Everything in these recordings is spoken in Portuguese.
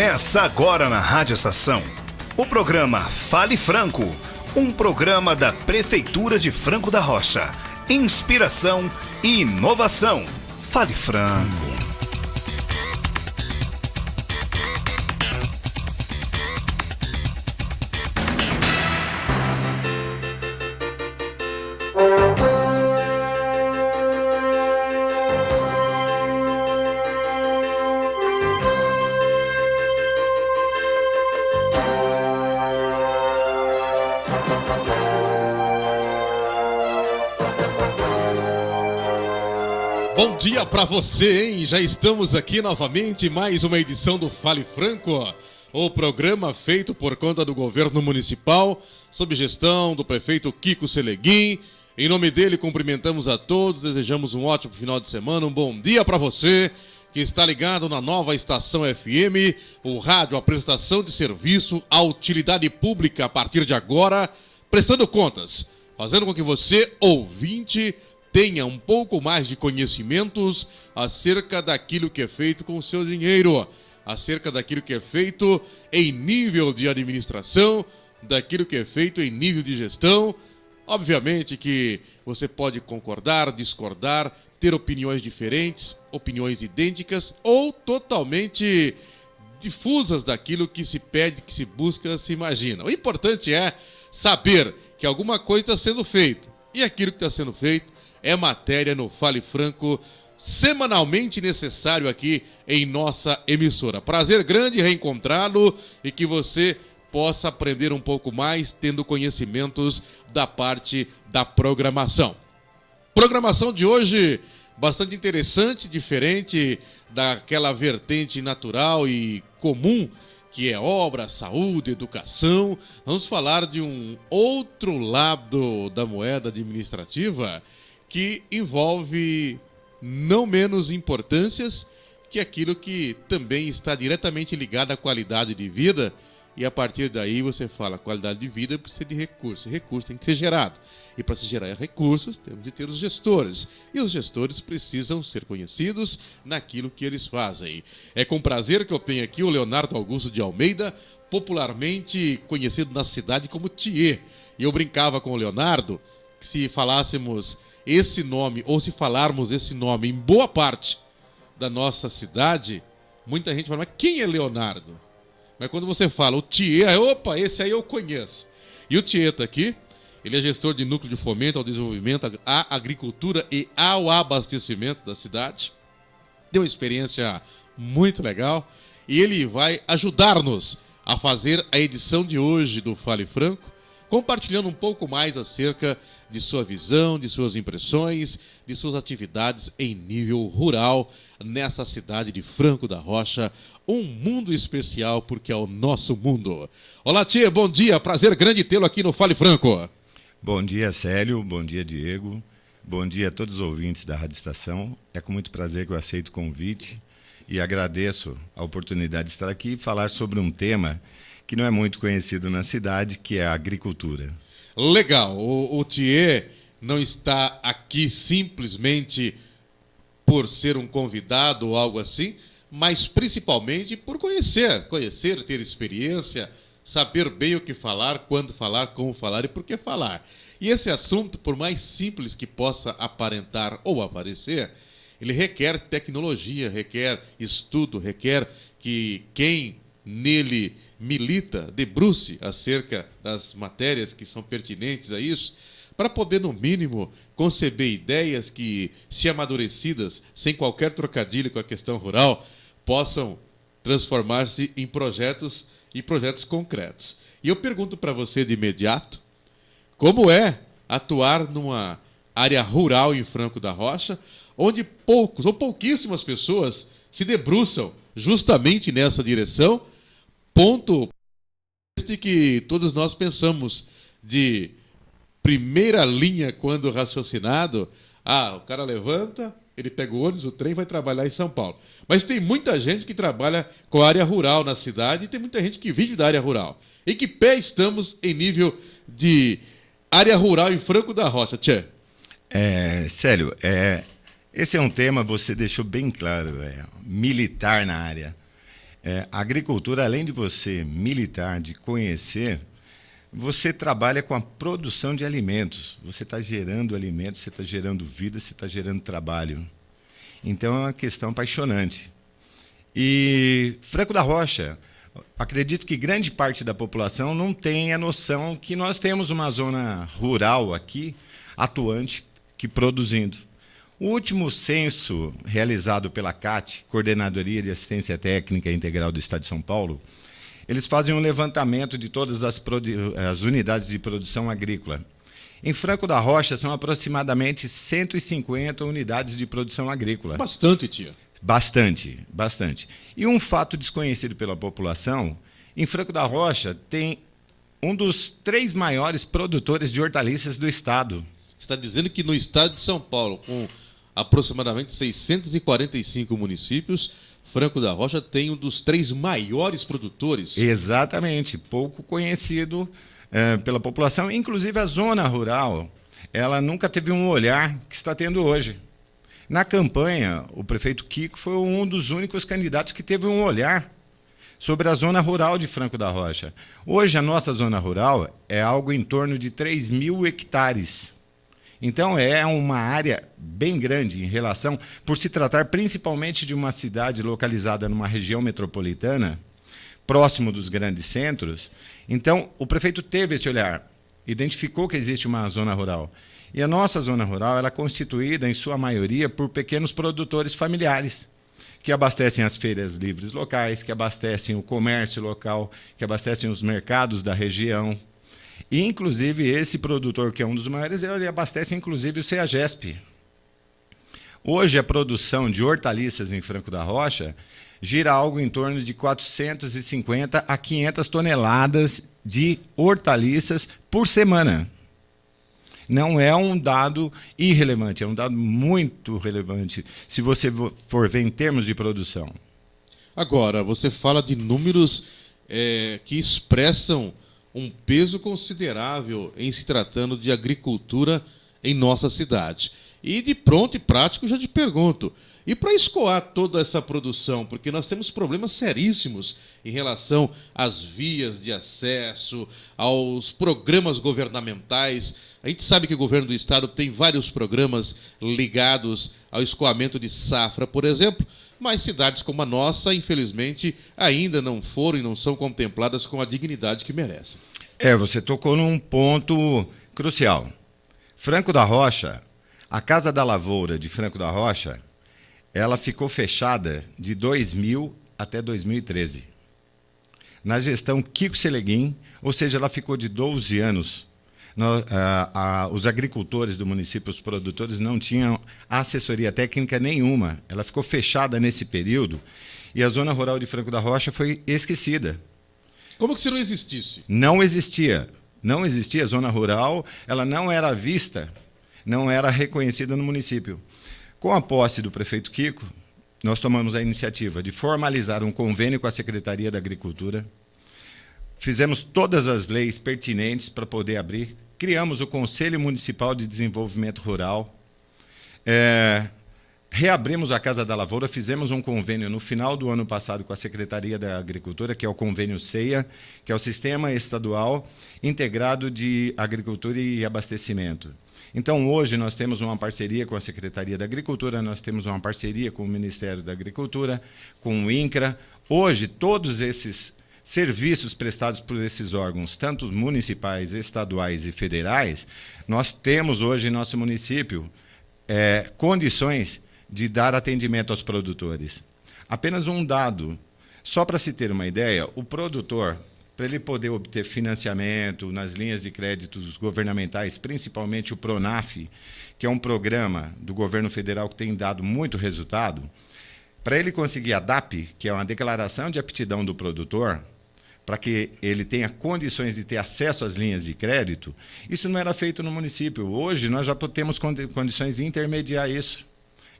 Começa agora na Rádio Estação o programa Fale Franco, um programa da Prefeitura de Franco da Rocha. Inspiração e inovação. Fale Franco. Bom dia pra você, hein? Já estamos aqui novamente, mais uma edição do Fale Franco, o programa feito por conta do governo municipal, sob gestão do prefeito Kiko Seleguin. Em nome dele, cumprimentamos a todos, desejamos um ótimo final de semana, um bom dia pra você que está ligado na nova estação FM, o rádio, a prestação de serviço à utilidade pública a partir de agora, prestando contas, fazendo com que você, ouvinte, tenha um pouco mais de conhecimentos acerca daquilo que é feito com o seu dinheiro, acerca daquilo que é feito em nível de administração, daquilo que é feito em nível de gestão. Obviamente que você pode concordar, discordar, ter opiniões diferentes, opiniões idênticas ou totalmente difusas daquilo que se pede, que se busca, se imagina. O importante é saber que alguma coisa está sendo feita e aquilo que está sendo feito é matéria no Fale Franco, semanalmente necessário aqui em nossa emissora. Prazer grande reencontrá-lo e que você possa aprender um pouco mais, tendo conhecimentos da parte da programação. Programação de hoje bastante interessante, diferente daquela vertente natural e comum, que é obra, saúde, educação. Vamos falar de um outro lado da moeda administrativa, que envolve não menos importâncias que aquilo que também está diretamente ligado à qualidade de vida. E a partir daí você fala, qualidade de vida precisa de recursos. E recurso tem que ser gerado. E para se gerar recursos, temos de ter os gestores. E os gestores precisam ser conhecidos naquilo que eles fazem. É com prazer que eu tenho aqui o Leonardo Augusto de Almeida, popularmente conhecido na cidade como Thier. E eu brincava com o Leonardo que se falássemos esse nome, ou se falarmos esse nome em boa parte da nossa cidade, muita gente fala, mas quem é Leonardo? Mas quando você fala o Thier, opa, esse aí eu conheço. E o Thier tá aqui, ele é gestor de núcleo de fomento ao desenvolvimento, à agricultura e ao abastecimento da cidade. Deu uma experiência muito legal e ele vai ajudar-nos a fazer a edição de hoje do Fale Franco, compartilhando um pouco mais acerca de sua visão, de suas impressões, de suas atividades em nível rural nessa cidade de Franco da Rocha, um mundo especial porque é o nosso mundo. Olá, tia, bom dia, prazer grande tê-lo aqui no Fale Franco. Bom dia, Célio, bom dia, Diego, bom dia a todos os ouvintes da Rádio Estação. É com muito prazer que eu aceito o convite e agradeço a oportunidade de estar aqui e falar sobre um tema que não é muito conhecido na cidade, que é a agricultura. Legal, o Thier não está aqui simplesmente por ser um convidado ou algo assim, mas principalmente por conhecer, ter experiência, saber bem o que falar, quando falar, como falar e por que falar. E esse assunto, por mais simples que possa aparentar ou aparecer, ele requer tecnologia, requer estudo, requer que quem nele milita, debruce acerca das matérias que são pertinentes a isso, para poder, no mínimo, conceber ideias que, se amadurecidas, sem qualquer trocadilho com a questão rural, possam transformar-se em projetos e projetos concretos. E eu pergunto para você de imediato, como é atuar numa área rural em Franco da Rocha, onde poucos ou pouquíssimas pessoas se debruçam justamente nessa direção, ponto este que todos nós pensamos de primeira linha quando raciocinado. O cara levanta, ele pega o ônibus, o trem, vai trabalhar em São Paulo. Mas tem muita gente que trabalha com a área rural na cidade e tem muita gente que vive da área rural. Em que pé estamos em nível de área rural em Franco da Rocha, tchê? Célio, esse é um tema, você deixou bem claro, militar na área. A agricultura, além de você militar, de conhecer, você trabalha com a produção de alimentos. Você está gerando alimentos, você está gerando vida, você está gerando trabalho. Então, é uma questão apaixonante. E Franco da Rocha, acredito que grande parte da população não tem a noção que nós temos uma zona rural aqui, atuante, que produzindo. O último censo realizado pela CAT, Coordenadoria de Assistência Técnica Integral do Estado de São Paulo, eles fazem um levantamento de todas as unidades de produção agrícola. Em Franco da Rocha, são aproximadamente 150 unidades de produção agrícola. Bastante, tia. Bastante, bastante. E um fato desconhecido pela população, em Franco da Rocha tem um dos 3 maiores produtores de hortaliças do estado. Você está dizendo que no estado de São Paulo, com aproximadamente 645 municípios, Franco da Rocha tem um dos 3 maiores produtores. Exatamente, pouco conhecido pela população. Inclusive a zona rural, ela nunca teve um olhar que está tendo hoje. Na campanha, o prefeito Kiko foi um dos únicos candidatos que teve um olhar sobre a zona rural de Franco da Rocha. Hoje, a nossa zona rural é algo em torno de 3.000 hectares. Então, é uma área bem grande em relação, por se tratar principalmente de uma cidade localizada numa região metropolitana, próximo dos grandes centros. Então, o prefeito teve esse olhar, identificou que existe uma zona rural. E a nossa zona rural ela é constituída, em sua maioria, por pequenos produtores familiares, que abastecem as feiras livres locais, que abastecem o comércio local, que abastecem os mercados da região. E, inclusive, esse produtor, que é um dos maiores, ele abastece, inclusive, o CEAGESP. Hoje, a produção de hortaliças em Franco da Rocha gira algo em torno de 450 a 500 toneladas de hortaliças por semana. Não é um dado irrelevante, é um dado muito relevante, se você for ver em termos de produção. Agora, você fala de números que expressam um peso considerável em se tratando de agricultura em nossa cidade. E de pronto e prático, já te pergunto, e para escoar toda essa produção, porque nós temos problemas seríssimos em relação às vias de acesso, aos programas governamentais. A gente sabe que o governo do estado tem vários programas ligados ao escoamento de safra, por exemplo, mas cidades como a nossa, infelizmente, ainda não foram e não são contempladas com a dignidade que merecem. Você tocou num ponto crucial. Franco da Rocha, a Casa da Lavoura de Franco da Rocha, ela ficou fechada de 2000 até 2013. Na gestão Kiko Seleguin, ou seja, ela ficou de 12 anos. Os agricultores do município, os produtores, não tinham assessoria técnica nenhuma. Ela ficou fechada nesse período e a zona rural de Franco da Rocha foi esquecida. Como que se não existisse? Não existia. Não existia. A zona rural, ela não era vista, não era reconhecida no município. Com a posse do prefeito Kiko, nós tomamos a iniciativa de formalizar um convênio com a Secretaria da Agricultura. Fizemos todas as leis pertinentes para poder abrir. Criamos o Conselho Municipal de Desenvolvimento Rural. Reabrimos a Casa da Lavoura, fizemos um convênio no final do ano passado com a Secretaria da Agricultura, que é o convênio CEIA, que é o Sistema Estadual Integrado de Agricultura e Abastecimento. Então, hoje, nós temos uma parceria com a Secretaria da Agricultura, nós temos uma parceria com o Ministério da Agricultura, com o INCRA. Hoje, todos esses serviços prestados por esses órgãos, tanto municipais, estaduais e federais, nós temos hoje em nosso município condições de dar atendimento aos produtores. Apenas um dado, só para se ter uma ideia, o produtor, para ele poder obter financiamento nas linhas de créditos governamentais, principalmente o PRONAF, que é um programa do governo federal que tem dado muito resultado, para ele conseguir a DAP, que é uma declaração de aptidão do produtor, para que ele tenha condições de ter acesso às linhas de crédito, isso não era feito no município. Hoje, nós já temos condições de intermediar isso.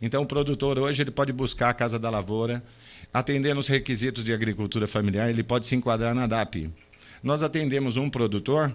Então, o produtor hoje ele pode buscar a Casa da Lavoura, atendendo os requisitos de agricultura familiar, ele pode se enquadrar na DAP. Nós atendemos um produtor,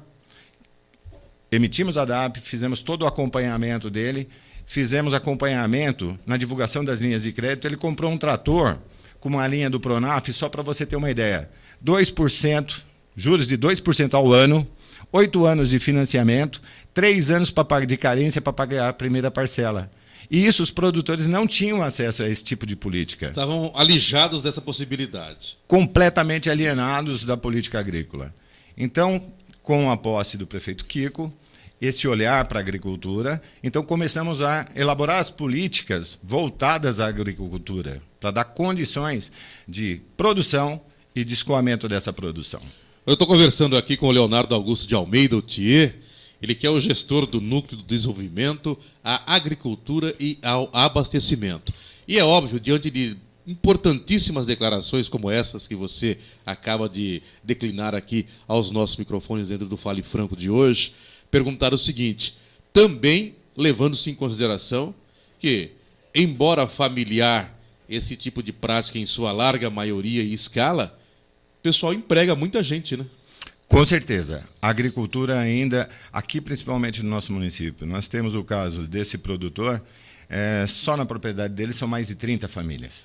emitimos a DAP, fizemos todo o acompanhamento dele, fizemos acompanhamento na divulgação das linhas de crédito, ele comprou um trator com uma linha do Pronaf, só para você ter uma ideia. 2%, juros de 2% ao ano, 8 anos de financiamento, 3 anos de carência para pagar a primeira parcela. E isso os produtores não tinham acesso a esse tipo de política. Estavam alijados dessa possibilidade. Completamente alienados da política agrícola. Então, com a posse do prefeito Kiko, esse olhar para a agricultura, então começamos a elaborar as políticas voltadas à agricultura, para dar condições de produção e de escoamento dessa produção. Eu estou conversando aqui com o Leonardo Augusto de Almeida, o Thier, ele que é o gestor do Núcleo do Desenvolvimento, à Agricultura e ao Abastecimento. E é óbvio, diante de importantíssimas declarações como essas que você acaba de declinar aqui aos nossos microfones dentro do Fale Franco de hoje, perguntar o seguinte, também levando-se em consideração que, embora familiar esse tipo de prática em sua larga maioria e escala, o pessoal emprega muita gente, né? Com certeza. A agricultura ainda, aqui principalmente no nosso município, nós temos o caso desse produtor, só na propriedade dele são mais de 30 famílias.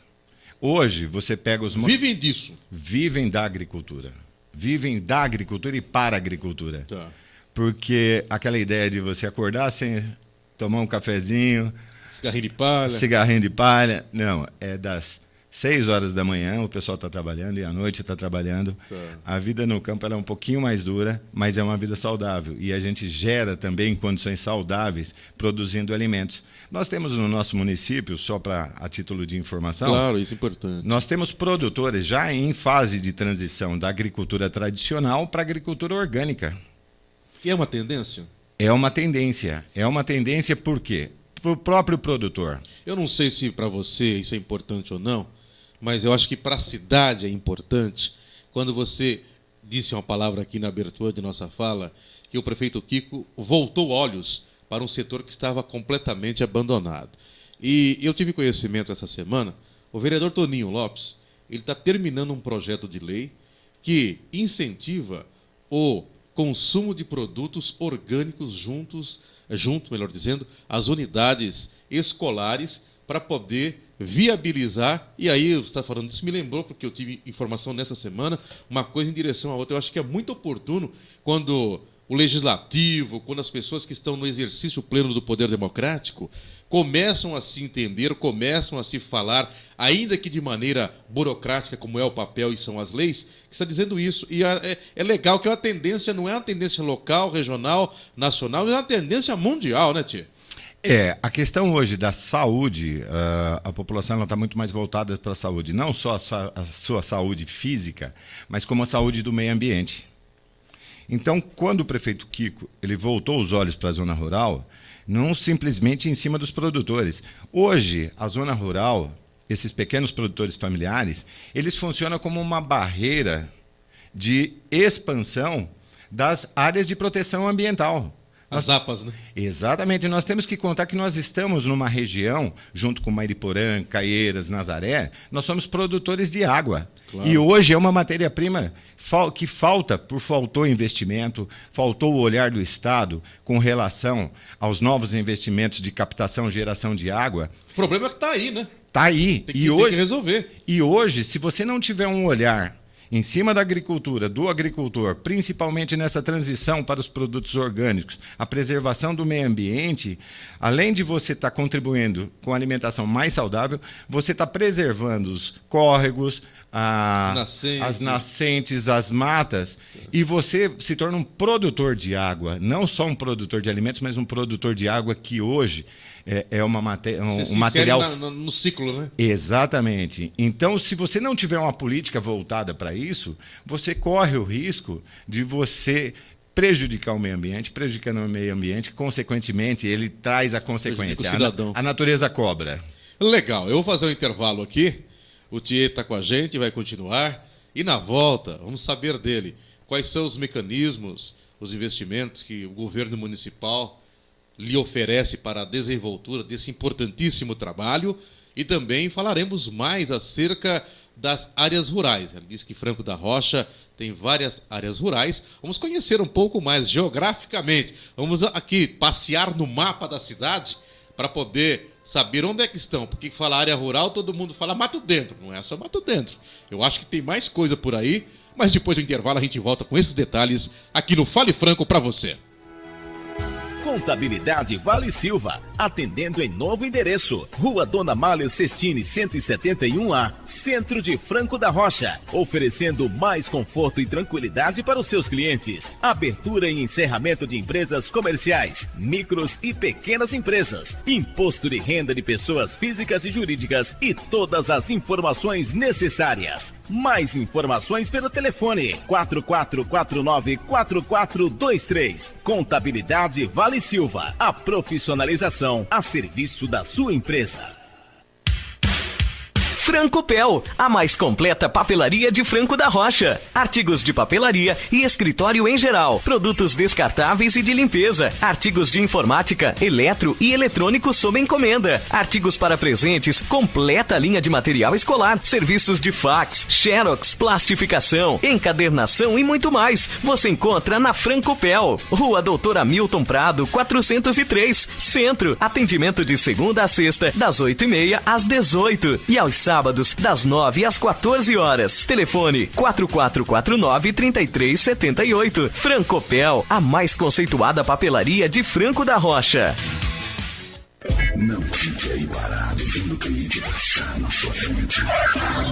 Hoje, você pega os... Vivem disso? Vivem da agricultura. Vivem da agricultura e para a agricultura. Tá. Porque aquela ideia de você acordar sem tomar um cafezinho... Cigarrinho de palha. Não, é das 6 horas da manhã, o pessoal está trabalhando e à noite está trabalhando. Tá. A vida no campo ela é um pouquinho mais dura, mas é uma vida saudável. E a gente gera também condições saudáveis produzindo alimentos. Nós temos no nosso município, só a título de informação... Claro, isso é importante. Nós temos produtores já em fase de transição da agricultura tradicional para a agricultura orgânica. E é uma tendência? É uma tendência. É uma tendência por quê? Para o próprio produtor. Eu não sei se para você isso é importante ou não, mas eu acho que para a cidade é importante. Quando você disse uma palavra aqui na abertura de nossa fala, que o prefeito Kiko voltou olhos para um setor que estava completamente abandonado. E eu tive conhecimento essa semana, o vereador Toninho Lopes, ele está terminando um projeto de lei que incentiva o consumo de produtos orgânicos junto, melhor dizendo, às unidades escolares para poder viabilizar. E aí, você está falando disso, me lembrou, porque eu tive informação nessa semana, uma coisa em direção à outra. Eu acho que é muito oportuno quando o legislativo, quando as pessoas que estão no exercício pleno do poder democrático começam a se entender, começam a se falar, ainda que de maneira burocrática, como é o papel e são as leis, que está dizendo isso. E é legal que é uma tendência, não é uma tendência local, regional, nacional, é uma tendência mundial, né, Tia? A questão hoje da saúde, a população está muito mais voltada para a saúde, não só a sua saúde física, mas como a saúde do meio ambiente. Então, quando o prefeito Kiko ele voltou os olhos para a zona rural, não simplesmente em cima dos produtores. Hoje, a zona rural, esses pequenos produtores familiares, eles funcionam como uma barreira de expansão das áreas de proteção ambiental. As APAs, né? Exatamente. Nós temos que contar que nós estamos numa região, junto com Mariporã, Caieiras, Nazaré, nós somos produtores de água. Claro. E hoje é uma matéria-prima que faltou investimento, faltou o olhar do Estado com relação aos novos investimentos de captação e geração de água. O problema é que está aí, né? Está aí. Tem que resolver. E hoje, se você não tiver um olhar em cima da agricultura, do agricultor, principalmente nessa transição para os produtos orgânicos, a preservação do meio ambiente, além de você estar contribuindo com a alimentação mais saudável, você está preservando os córregos, as nascentes, as matas, e você se torna um produtor de água, não só um produtor de alimentos, mas um produtor de água que hoje é um material... no ciclo, né? Exatamente. Então, se você não tiver uma política voltada para isso, você corre o risco de você prejudicar o meio ambiente, prejudicando o meio ambiente, consequentemente, ele traz a consequência. A natureza cobra. Legal. Eu vou fazer um intervalo aqui. O Thier está com a gente, vai continuar. E na volta, vamos saber dele quais são os mecanismos, os investimentos que o governo municipal lhe oferece para a desenvoltura desse importantíssimo trabalho. E também falaremos mais acerca das áreas rurais. Ele disse que Franco da Rocha tem várias áreas rurais. Vamos conhecer um pouco mais geograficamente. Vamos aqui passear no mapa da cidade para poder saber onde é que estão. Porque fala área rural, todo mundo fala Mato Dentro. Não é só Mato Dentro. Eu acho que tem mais coisa por aí, mas depois do intervalo a gente volta com esses detalhes aqui no Fale Franco para você. Contabilidade Vale Silva, atendendo em novo endereço. Rua Dona Amália Sestini, 171A, Centro de Franco da Rocha. Oferecendo mais conforto e tranquilidade para os seus clientes. Abertura e encerramento de empresas comerciais, micros e pequenas empresas. Imposto de renda de pessoas físicas e jurídicas e todas as informações necessárias. Mais informações pelo telefone 4449-4423. Contabilidade Vale Silva, a profissionalização a serviço da sua empresa. Francopel, a mais completa papelaria de Franco da Rocha. Artigos de papelaria e escritório em geral. Produtos descartáveis e de limpeza. Artigos de informática, eletro e eletrônico sob encomenda. Artigos para presentes, completa linha de material escolar. Serviços de fax, xerox, plastificação, encadernação e muito mais. Você encontra na Francopel. Rua Doutor Hamilton Prado, 403, Centro. Atendimento de segunda a sexta, das 8h30 às 18h. E aos sábados, das 9 às 14 horas. Telefone 4449-3378. Francopel, a mais conceituada papelaria de Franco da Rocha. Não fique aí parado vendo o cliente passar na sua frente.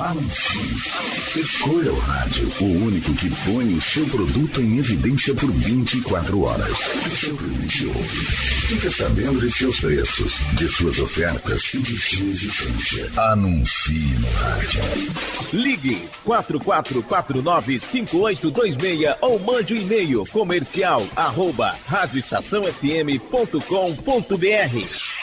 Anuncie. Escolha o rádio, o único que põe o seu produto em evidência por 24 horas. O seu cliente ouve. Fica sabendo de seus preços, de suas ofertas e de sua existência. Anuncie no rádio. Ligue 4449-5826 ou mande um e-mail comercial@radioestaçãofm.com.br.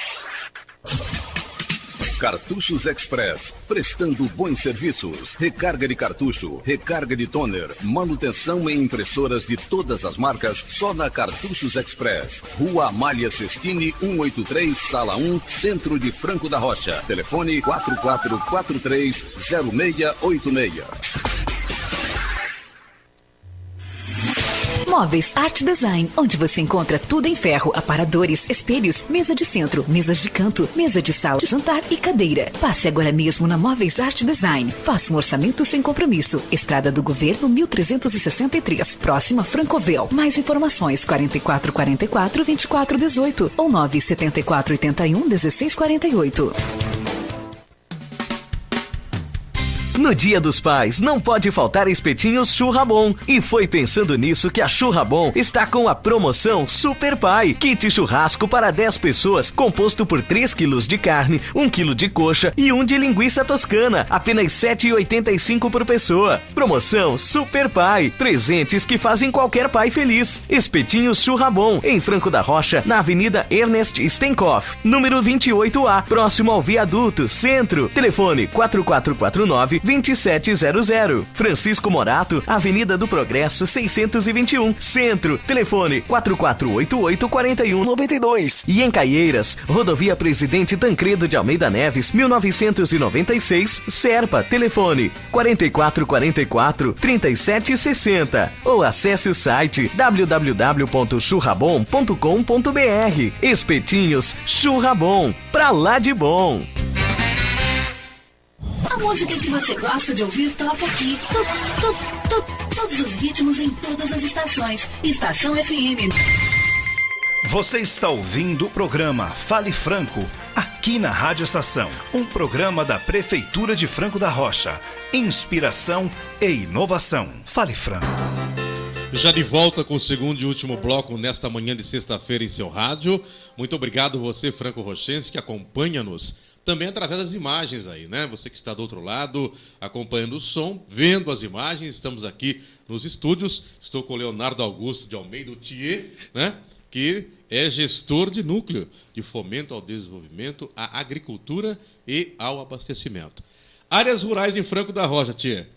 Cartuchos Express, prestando bons serviços, recarga de cartucho, recarga de toner, manutenção em impressoras de todas as marcas, só na Cartuchos Express. Rua Amália Sestini, 183, Sala 1, Centro de Franco da Rocha. Telefone 4443-0686. Móveis Art Design, onde você encontra tudo em ferro, aparadores, espelhos, mesa de centro, mesas de canto, mesa de sala, de jantar e cadeira. Passe agora mesmo na Móveis Art Design. Faça um orçamento sem compromisso. Estrada do Governo 1363, próxima Francovel. Mais informações 4444-2418 ou 97481-1648. No Dia dos Pais, não pode faltar espetinhos Churra Bom. E foi pensando nisso que a Churra Bom está com a promoção Super Pai. Kit churrasco para 10 pessoas, composto por 3 quilos de carne, 1 quilo de coxa e 1 de linguiça toscana. Apenas R$ 7,85 por pessoa. Promoção Super Pai. Presentes que fazem qualquer pai feliz. Espetinhos Churra Bom, em Franco da Rocha, na Avenida Ernest Stenkoff, número 28A, próximo ao Viaduto, Centro. Telefone 4449-2700. Francisco Morato, Avenida do Progresso 621, Centro. Telefone 4488-4192. E em Caieiras, Rodovia Presidente Tancredo de Almeida Neves, 1996, Serpa. Telefone 4444-3760. Ou acesse o site www.churrabom.com.br. Espetinhos Churra Bom, pra lá de bom. A música que você gosta de ouvir toca aqui. Todos os ritmos em todas as estações. Estação FM. Você está ouvindo o programa Fale Franco, aqui na Rádio Estação. Um programa da Prefeitura de Franco da Rocha. Inspiração e inovação. Fale Franco. Já de volta com o segundo e último bloco nesta manhã de sexta-feira em seu rádio. Muito obrigado você, franco-rochense, que acompanha-nos também através das imagens aí, né? Você que está do outro lado, acompanhando o som, vendo as imagens. Estamos aqui nos estúdios. Estou com o Leonardo Augusto de Almeida, o Thier, né? Que é gestor de núcleo de fomento ao desenvolvimento, à agricultura e ao abastecimento. Áreas rurais de Franco da Rocha, Thier.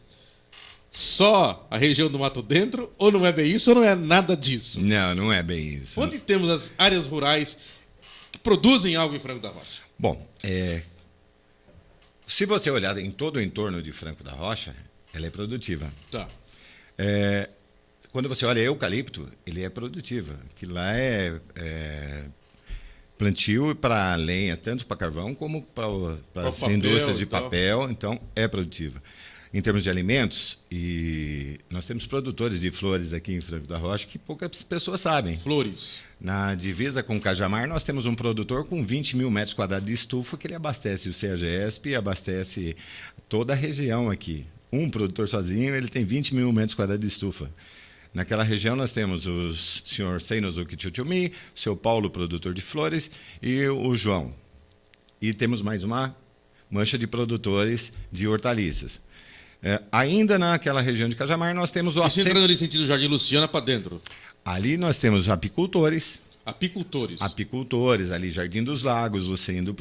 Só a região do Mato Dentro, ou não é bem isso, ou não é nada disso? Não, não é bem isso. Onde temos as áreas rurais que produzem algo em Franco da Rocha? Bom, se você olhar em todo o entorno de Franco da Rocha, ela é produtiva. Tá. Quando você olha eucalipto, ele é produtivo. Que lá Plantio para lenha, tanto para carvão como para as indústrias de papel, então é produtiva. Em termos de alimentos, e nós temos produtores de flores aqui em Franco da Rocha que poucas pessoas sabem. Flores. Na divisa com Cajamar, nós temos um produtor com 20 mil metros quadrados de estufa que ele abastece o CEAGESP e abastece toda a região aqui. Um produtor sozinho, ele tem 20 mil metros quadrados de estufa. Naquela região nós temos o senhor Seinosuke Tchutchumi, o seu Paulo, produtor de flores, e o João. E temos mais uma mancha de produtores de hortaliças. Ainda naquela região de Cajamar, nós temos o Isso entrando ali sentido Jardim Luciana para dentro. Ali nós temos apicultores. Apicultores, ali Jardim dos Lagos, você indo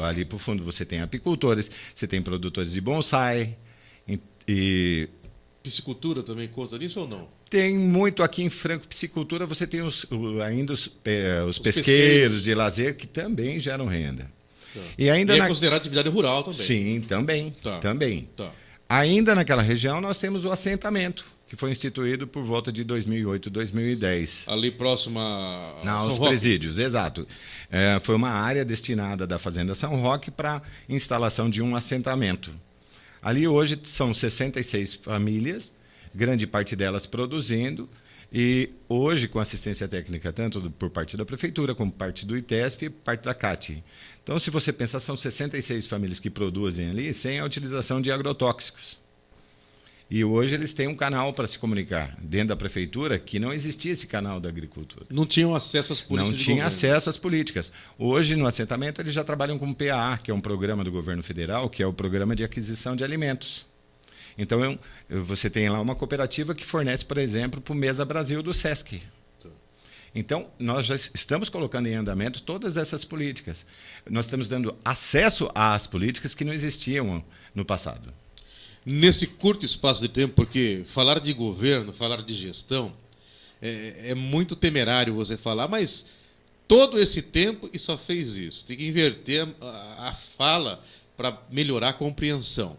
ali para o fundo você tem apicultores, você tem produtores de bonsai. E piscicultura também conta nisso ou não? Tem muito aqui em Franco, piscicultura, você tem ainda os pesqueiros de lazer que também geram renda. Tá. E ainda é considerado atividade rural também? Sim, também. Tá. Também. Tá. Ainda naquela região nós temos o assentamento, que foi instituído por volta de 2008, 2010. Ali próximo a aos presídios, exato. Foi uma área destinada da Fazenda São Roque para instalação de um assentamento. Ali hoje são 66 famílias, grande parte delas produzindo, e hoje com assistência técnica tanto por parte da Prefeitura, como parte do ITESP e parte da CAT. Então, se você pensar, são 66 famílias que produzem ali sem a utilização de agrotóxicos. E hoje eles têm um canal para se comunicar dentro da Prefeitura que não existia esse canal da agricultura. Não tinham acesso às políticas. Não tinha acesso às políticas. Hoje, no assentamento, eles já trabalham com o PAA, que é um programa do governo federal, que é o Programa de Aquisição de Alimentos. Então, você tem lá uma cooperativa que fornece, por exemplo, para o Mesa Brasil do SESC. Então, nós já estamos colocando em andamento todas essas políticas. Nós estamos dando acesso às políticas que não existiam no passado. Nesse curto espaço de tempo, porque falar de governo, falar de gestão, é muito temerário você falar, mas todo esse tempo e só fez isso. Tem que inverter a fala para melhorar a compreensão.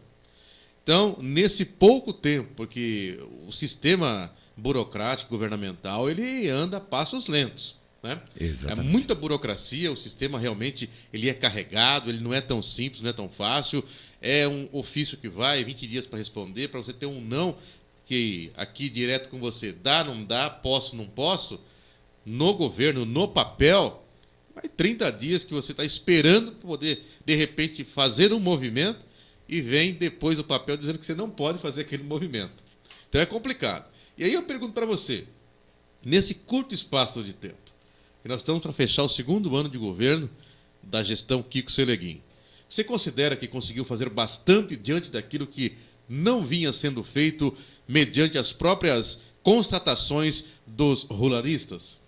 Então, nesse pouco tempo, porque o sistema burocrático, governamental, ele anda a passos lentos, né? Exatamente. É muita burocracia, o sistema realmente ele é carregado, ele não é tão simples, não é tão fácil. É um ofício que vai 20 dias para responder, para você ter um não, que aqui direto com você, dá, não dá, posso, não posso, no governo, no papel, vai 30 dias que você está esperando para poder, de repente, fazer um movimento e vem depois o papel dizendo que você não pode fazer aquele movimento. Então é complicado. E aí eu pergunto para você, nesse curto espaço de tempo, que nós estamos para fechar o segundo ano de governo da gestão Kiko Seleguin, você considera que conseguiu fazer bastante diante daquilo que não vinha sendo feito mediante as próprias constatações dos ruralistas?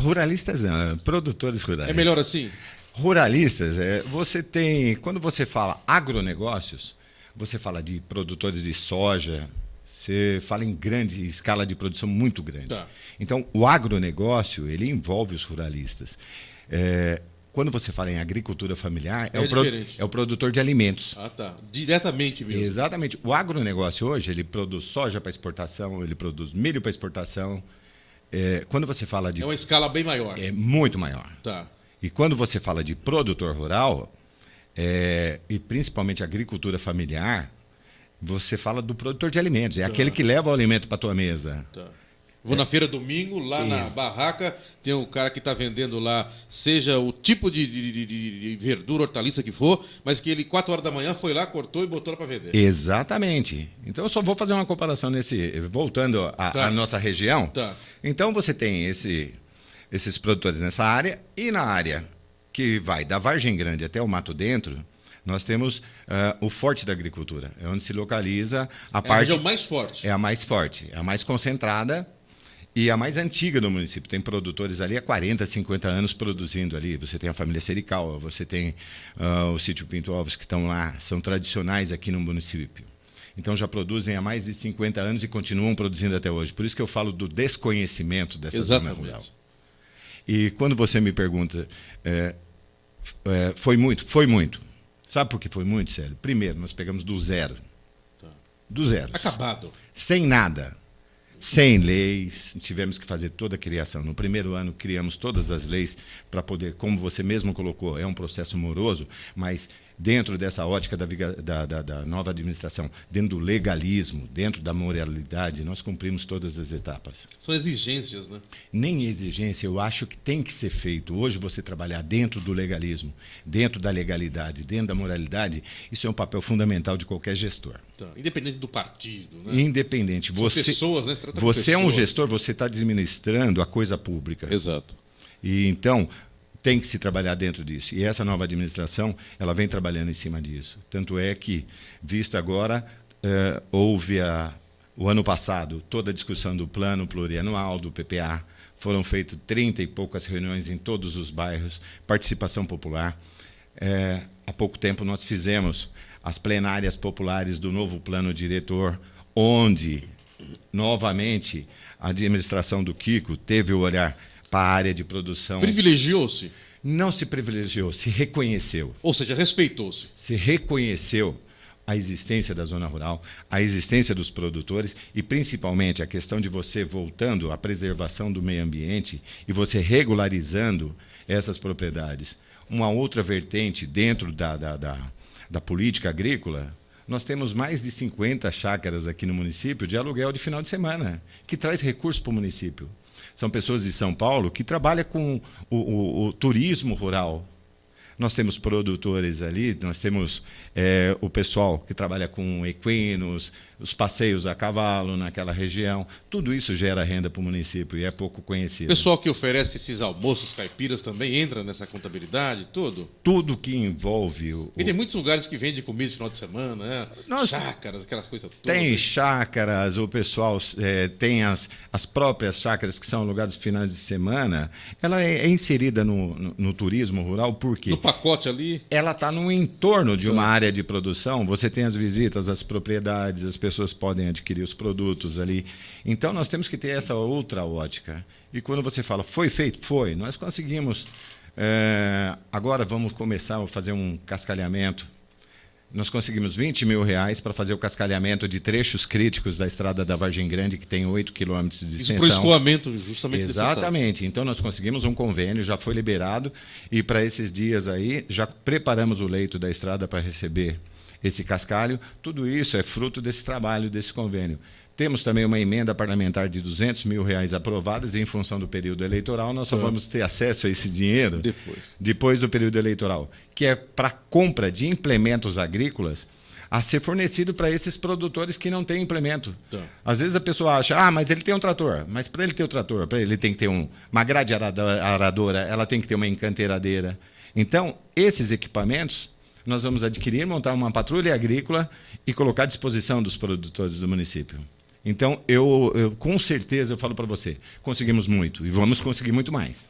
Ruralistas não, produtores rurais. É melhor assim? Ruralistas, você tem, quando você fala agronegócios, você fala de produtores de soja, você fala em grande escala de produção muito grande. Tá. Então, o agronegócio, ele envolve os ruralistas. Quando você fala em agricultura familiar, é o produtor de alimentos. Ah, tá. Diretamente mesmo. Exatamente. O agronegócio hoje, ele produz soja para exportação, ele produz milho para exportação. Quando você fala de... É uma escala bem maior. É muito maior. Tá. E quando você fala de produtor rural, e principalmente agricultura familiar, você fala do produtor de alimentos. É aquele que leva o alimento para a tua mesa. Tá. Vou na feira domingo, lá na barraca, tem o cara que está vendendo lá, seja o tipo de verdura, hortaliça que for, mas que ele, 4 horas da manhã, foi lá, cortou e botou lá para vender. Exatamente. Então, eu só vou fazer uma comparação voltando à nossa região. Tá. Então, você tem esses produtores nessa área, e na área que vai da Vargem Grande até o Mato Dentro, nós temos o forte da agricultura, é onde se localiza a parte... É a região mais forte. É a mais forte, é a mais concentrada e a mais antiga do município. Tem produtores ali há 40, 50 anos produzindo ali. Você tem a família Serical, você tem o sítio Pinto Alves, que estão lá, são tradicionais aqui no município. Então já produzem há mais de 50 anos e continuam produzindo até hoje. Por isso que eu falo do desconhecimento dessa zona rural. E quando você me pergunta, foi muito? Foi muito. Sabe por que foi muito, Célio? Primeiro, nós pegamos do zero. Tá. Do zero. Acabado. Sem nada. sem leis, tivemos que fazer toda a criação. No primeiro ano, criamos todas as leis para poder, como você mesmo colocou, é um processo moroso, mas dentro dessa ótica da nova administração, dentro do legalismo, dentro da moralidade, nós cumprimos todas as etapas. São exigências, né? Nem exigência, eu acho que tem que ser feito. Hoje você trabalhar dentro do legalismo, dentro da legalidade, dentro da moralidade, isso é um papel fundamental de qualquer gestor. Então, independente do partido, né? Independente. São Você, pessoas, né? você é um gestor, você está administrando a coisa pública. Exato. E então tem que se trabalhar dentro disso. E essa nova administração, ela vem trabalhando em cima disso. Tanto é que, visto agora, houve o ano passado toda a discussão do plano plurianual, do PPA, foram feitas 30 e poucas reuniões em todos os bairros, participação popular. Há pouco tempo nós fizemos as plenárias populares do novo plano diretor, onde, novamente, a administração do Kiko teve o olhar para a área de produção. Privilegiou-se? Não se privilegiou, se reconheceu. Ou seja, respeitou-se. Se reconheceu a existência da zona rural, a existência dos produtores e, principalmente, a questão de você voltando à preservação do meio ambiente e você regularizando essas propriedades. Uma outra vertente dentro da política agrícola, nós temos mais de 50 chácaras aqui no município de aluguel de final de semana, que traz recursos para o município. São pessoas de São Paulo que trabalham com o turismo rural. Nós temos produtores ali, nós temos o pessoal que trabalha com equinos, os passeios a cavalo naquela região. Tudo isso gera renda para o município e é pouco conhecido. O pessoal que oferece esses almoços caipiras também entra nessa contabilidade, tudo? Tudo que envolve E tem muitos lugares que vendem comida de final de semana, né? Chácaras, aquelas coisas todas. Tem chácaras, o pessoal tem as próprias chácaras que são lugares de finais de semana. Ela é inserida no turismo rural, por quê? No pacote ali? Ela está no entorno de uma área de produção, você tem as visitas, as propriedades, as pessoas podem adquirir os produtos ali. Então, nós temos que ter essa outra ótica. E quando você fala, foi feito? Foi. Nós conseguimos. Agora vamos começar a fazer um cascalhamento. Nós conseguimos R$20 mil para fazer o cascalhamento de trechos críticos da estrada da Vargem Grande, que tem 8 quilômetros de extensão. Isso para o escoamento, justamente. Exatamente. Então, nós conseguimos um convênio, já foi liberado, e para esses dias aí, já preparamos o leito da estrada para receber esse cascalho. Tudo isso é fruto desse trabalho, desse convênio. Temos também uma emenda parlamentar de R$200 mil aprovadas, e em função do período eleitoral, nós só vamos ter acesso a esse dinheiro depois do período eleitoral, que é para compra de implementos agrícolas a ser fornecido para esses produtores que não têm implemento. Às vezes a pessoa acha, mas ele tem um trator. Mas para ele ter o trator, para ele tem que ter uma grade aradora, ela tem que ter uma encanteiradeira. Então, esses equipamentos nós vamos adquirir, montar uma patrulha agrícola e colocar à disposição dos produtores do município. Então, eu com certeza, eu falo para você, conseguimos muito e vamos conseguir muito mais.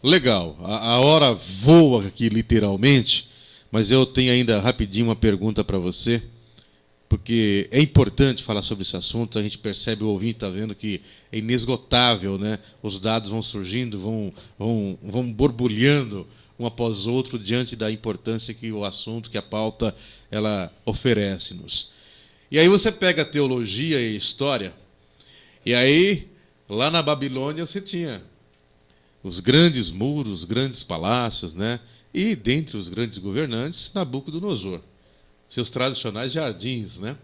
Legal. A hora voa aqui, literalmente, mas eu tenho ainda rapidinho uma pergunta para você, porque é importante falar sobre esse assunto. A gente percebe, o ouvinte está vendo que é inesgotável, né? Os dados vão surgindo, vão borbulhando um após outro diante da importância que o assunto, que a pauta, ela oferece-nos. E aí você pega a teologia e a história, e aí, lá na Babilônia, você tinha os grandes muros, os grandes palácios, né? E, dentre os grandes governantes, Nabucodonosor, seus tradicionais jardins, né?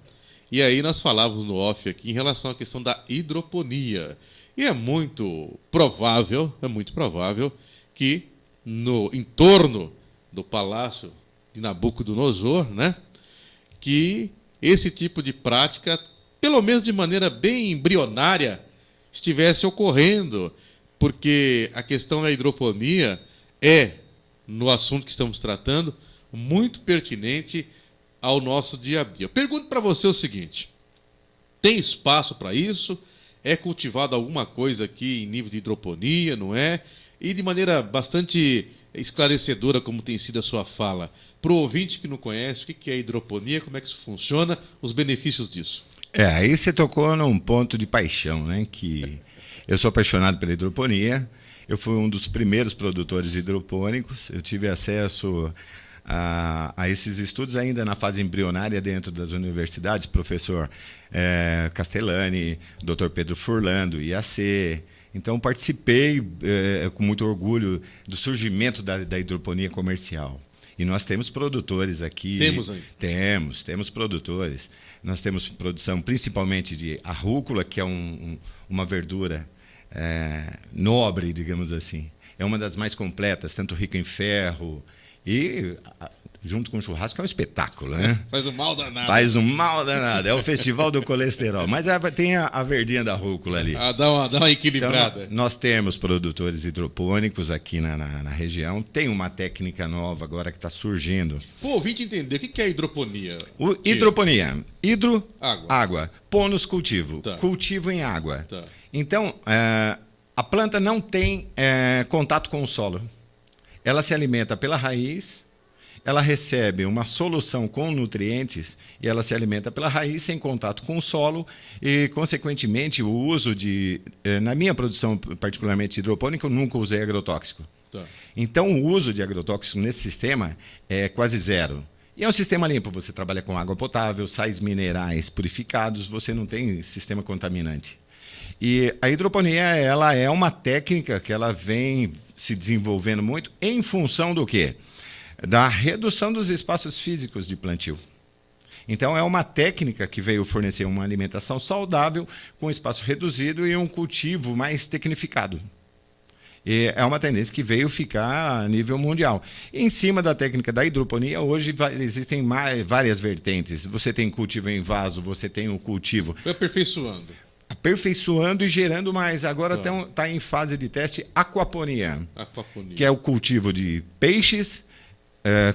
E aí nós falávamos no off aqui em relação à questão da hidroponia. E é muito provável que no entorno do palácio de Nabucodonosor, né, que esse tipo de prática, pelo menos de maneira bem embrionária, estivesse ocorrendo, porque a questão da hidroponia é, no assunto que estamos tratando, muito pertinente ao nosso dia a dia. Eu pergunto para você o seguinte: tem espaço para isso? É cultivado alguma coisa aqui em nível de hidroponia, não é? E de maneira bastante esclarecedora, como tem sido a sua fala, para o ouvinte que não conhece, o que é hidroponia, como é que isso funciona, os benefícios disso. Aí você tocou num ponto de paixão, né? Que eu sou apaixonado pela hidroponia, eu fui um dos primeiros produtores hidropônicos, eu tive acesso a esses estudos ainda na fase embrionária dentro das universidades, professor Castellani, Dr. Pedro Furlan, IAC. Então, participei com muito orgulho do surgimento da hidroponia comercial. E nós temos produtores aqui. Temos aí? Temos produtores. Nós temos produção principalmente de arrúcula, que é uma verdura nobre, digamos assim. É uma das mais completas, tanto rica em ferro e, junto com o churrasco, é um espetáculo, né? Faz um mal danado. Faz um mal danado. É o festival do colesterol. Mas tem a verdinha da rúcula ali. Dá uma equilibrada. Então, nós temos produtores hidropônicos aqui na região. Tem uma técnica nova agora que está surgindo. Pô, ouvinte entender, o que é hidroponia? Hidroponia. Água. Pônus cultivo. Tá. Cultivo em água. Tá. Então, a planta não tem contato com o solo. Ela se alimenta pela raiz, ela recebe uma solução com nutrientes e ela se alimenta pela raiz sem contato com o solo e, consequentemente, o uso na minha produção, particularmente hidropônica, eu nunca usei agrotóxico. Tá. Então, o uso de agrotóxico nesse sistema é quase zero. E é um sistema limpo, você trabalha com água potável, sais minerais purificados, você não tem sistema contaminante. E a hidroponia, ela é uma técnica que ela vem se desenvolvendo muito em função do quê? Da redução dos espaços físicos de plantio. Então, é uma técnica que veio fornecer uma alimentação saudável, com espaço reduzido e um cultivo mais tecnificado. E é uma tendência que veio ficar a nível mundial. Em cima da técnica da hidroponia, hoje existem várias vertentes. Você tem cultivo em vaso, você tem o cultivo... Foi aperfeiçoando e gerando mais. Agora está em fase de teste aquaponia, que é o cultivo de peixes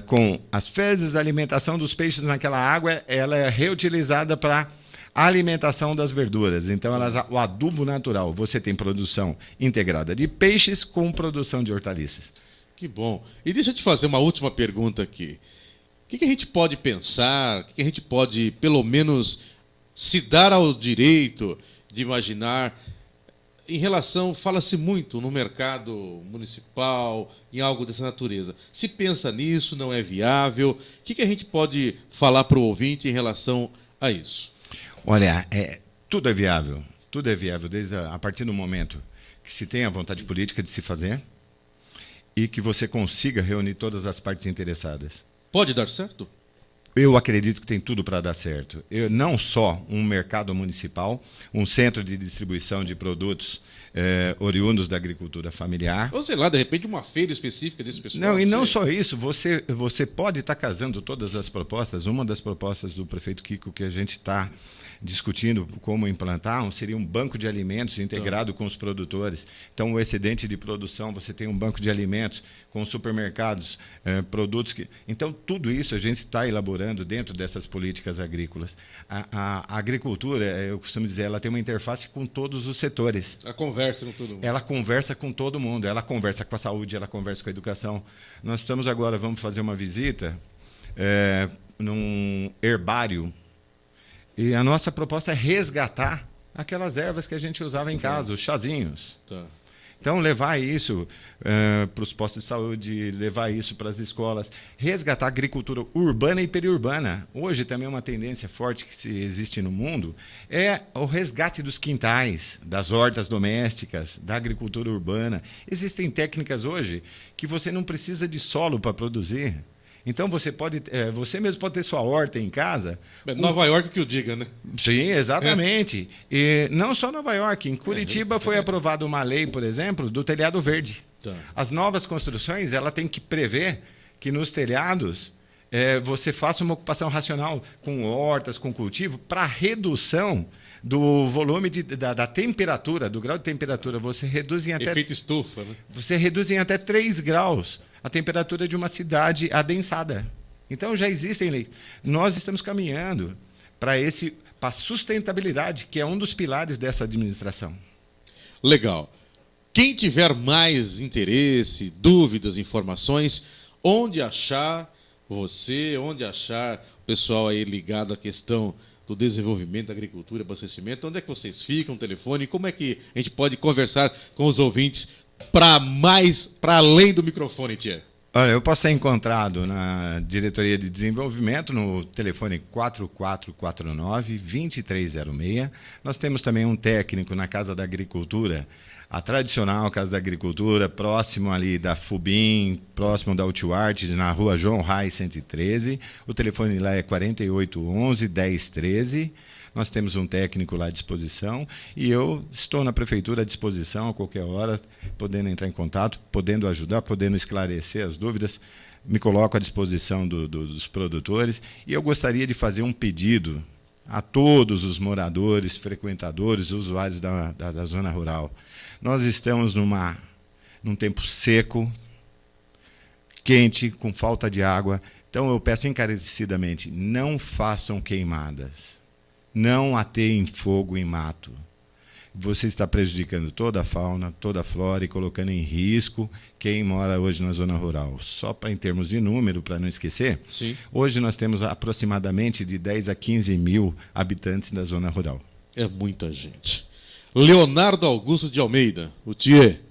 com as fezes, a alimentação dos peixes naquela água, ela é reutilizada para a alimentação das verduras. Então, o adubo natural. Você tem produção integrada de peixes com produção de hortaliças. Que bom. E deixa eu te fazer uma última pergunta aqui. O que a gente pode pensar, o que a gente pode, pelo menos, se dar ao direito de imaginar em relação, fala-se muito no mercado municipal, em algo dessa natureza. Se pensa nisso, não é viável. O que a gente pode falar para o ouvinte em relação a isso? Olha, tudo é viável. Tudo é viável desde a partir do momento que se tem a vontade política de se fazer e que você consiga reunir todas as partes interessadas. Pode dar certo? Eu acredito que tem tudo para dar certo. Não só um mercado municipal, um centro de distribuição de produtos oriundos da agricultura familiar. Ou sei lá, de repente uma feira específica desse pessoal. Não, e não só isso, você pode estar casando todas as propostas. Uma das propostas do prefeito Kiko que a gente está discutindo como implantar seria um banco de alimentos integrado com os produtores. Então, o excedente de produção, você tem um banco de alimentos com supermercados, produtos que... Então, tudo isso a gente está elaborando dentro dessas políticas agrícolas. A agricultura, eu costumo dizer, ela tem uma interface com todos os setores. Ela conversa com todo mundo. Ela conversa com todo mundo. Ela conversa com a saúde, ela conversa com a educação. Nós estamos agora, vamos fazer uma visita num herbário. E a nossa proposta é resgatar aquelas ervas que a gente usava em casa, os chazinhos. Tá. Então, levar isso para os postos de saúde, levar isso para as escolas, resgatar a agricultura urbana e periurbana. Hoje também uma tendência forte que existe no mundo é o resgate dos quintais, das hortas domésticas, da agricultura urbana. Existem técnicas hoje que você não precisa de solo para produzir. Então, você mesmo pode ter sua horta em casa. Nova York que o diga, né? Sim, exatamente. E não só Nova York. Em Curitiba foi aprovada uma lei, por exemplo, do telhado verde. Tá. As novas construções, ela tem que prever que nos telhados você faça uma ocupação racional com hortas, com cultivo, para redução do volume da temperatura, do grau de temperatura. Você reduz em até... Efeito estufa, né? Você reduz em até 3 graus a temperatura de uma cidade adensada. Então, já existem leis. Nós estamos caminhando para a sustentabilidade, que é um dos pilares dessa administração. Legal. Quem tiver mais interesse, dúvidas, informações, onde achar você, onde achar o pessoal aí ligado à questão do desenvolvimento da agricultura e abastecimento, onde é que vocês ficam, telefone, como é que a gente pode conversar com os ouvintes para além do microfone, Tia? Olha, eu posso ser encontrado na Diretoria de Desenvolvimento, no telefone 4449-2306. Nós temos também um técnico na Casa da Agricultura, a tradicional Casa da Agricultura, próximo ali da FUBIM, próximo da Ultiwart, na rua João Rai 113. O telefone lá é 4811-1013. Nós temos um técnico lá à disposição e eu estou na prefeitura à disposição a qualquer hora, podendo entrar em contato, podendo ajudar, podendo esclarecer as dúvidas. Me coloco à disposição dos produtores e eu gostaria de fazer um pedido a todos os moradores, frequentadores, usuários da zona rural. Nós estamos num tempo seco, quente, com falta de água. Então eu peço encarecidamente, não façam queimadas. Não ateiem fogo em mato. Você está prejudicando toda a fauna, toda a flora e colocando em risco quem mora hoje na zona rural. Só para em termos de número, para não esquecer, Sim. Hoje nós temos aproximadamente de 10 a 15 mil habitantes da zona rural. É muita gente. Leonardo Augusto de Almeida, o Thier.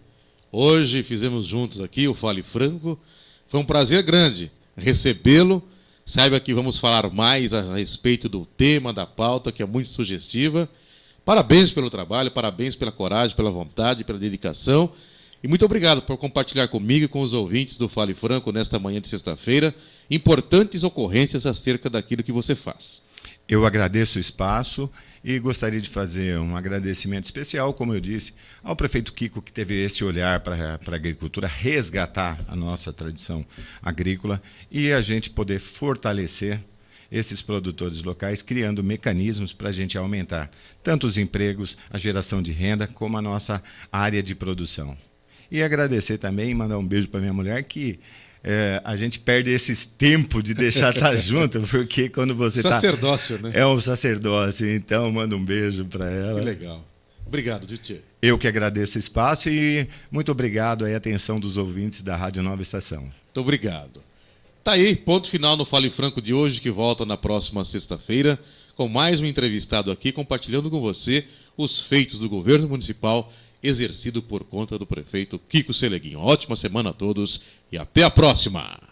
Hoje fizemos juntos aqui o Fale Franco. Foi um prazer grande recebê-lo. Saiba que vamos falar mais a respeito do tema, da pauta, que é muito sugestiva. Parabéns pelo trabalho, parabéns pela coragem, pela vontade, pela dedicação. E muito obrigado por compartilhar comigo e com os ouvintes do Fale Franco nesta manhã de sexta-feira importantes ocorrências acerca daquilo que você faz. Eu agradeço o espaço e gostaria de fazer um agradecimento especial, como eu disse, ao prefeito Kiko, que teve esse olhar para a agricultura, resgatar a nossa tradição agrícola e a gente poder fortalecer esses produtores locais, criando mecanismos para a gente aumentar tanto os empregos, a geração de renda, como a nossa área de produção. E agradecer também e mandar um beijo para minha mulher, que a gente perde esse tempo de deixar estar junto, porque quando você está... Sacerdócio, né? É um sacerdócio, então manda um beijo para ela. Que legal. Obrigado, Titi. Eu que agradeço o espaço e muito obrigado aí a atenção dos ouvintes da Rádio Nova Estação. Muito obrigado. Tá aí, ponto final no Fale Franco de hoje, que volta na próxima sexta-feira, com mais um entrevistado aqui, compartilhando com você os feitos do governo municipal exercido por conta do prefeito Kiko Seleguinho. Ótima semana a todos e até a próxima!